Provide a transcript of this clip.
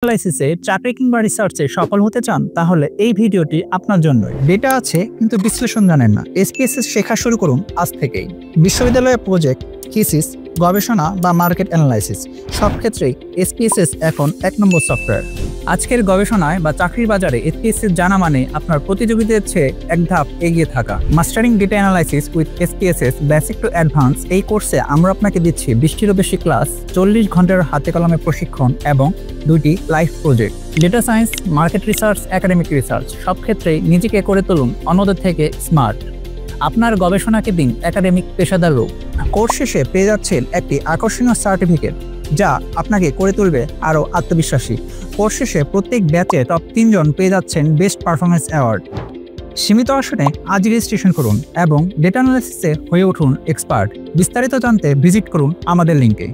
অ্যানালাইসিসে চাকরি কিংবা রিসার্চে সফল হতে চান তাহলে এই ভিডিওটি আপনার জন্যই। ডেটা আছে কিন্তু বিশ্লেষণ জানেন না, এসপিএসএস শেখা শুরু করুন আজ থেকেই। বিশ্ববিদ্যালয়ের প্রজেক্ট, থিসিস, গবেষণা বা মার্কেট অ্যানালাইসিস সব ক্ষেত্রেই এসপিএসএস এখন ১ নম্বর সফটওয়্যার। আজকের গবেষণায় বা চাকরির বাজারে এসপিএসএস জানা মানে আপনার প্রতিযোগীদের চেয়ে এক ধাপ এগিয়ে থাকা। Mastering data analysis with SPSS basic to advance, এই কোর্সে আমরা আপনাকে দিচ্ছি ২০টিরও বেশি ক্লাস, ৪০ ঘন্টার হাতে কলমে প্রশিক্ষণ এবং ২টি live project. Data science, market research, academic research সব ক্ষেত্রেই নিজেকে করে তুলুন অন্যদের থেকে স্মার্ট। আপনার গবেষণাকে দিন একাডেমিক পেশাদার রূপ। কোর্স শেষে পেয়ে যাচ্ছেন একটি আকর্ষণীয় সার্টিফিকেট যা আপনাকে করে তুলবে আরও আত্মবিশ্বাসী। কোর্স শেষে প্রত্যেক ব্যাচে টপ ৩ জন পেয়ে যাচ্ছেন বেস্ট পারফরমেন্স অ্যাওয়ার্ড। সীমিত আসনে আজই রেজিস্ট্রেশন করুন এবং ডেটা অ্যানালাইসিসে হয়ে উঠুন এক্সপার্ট। বিস্তারিত জানতে ভিজিট করুন আমাদের লিঙ্কে।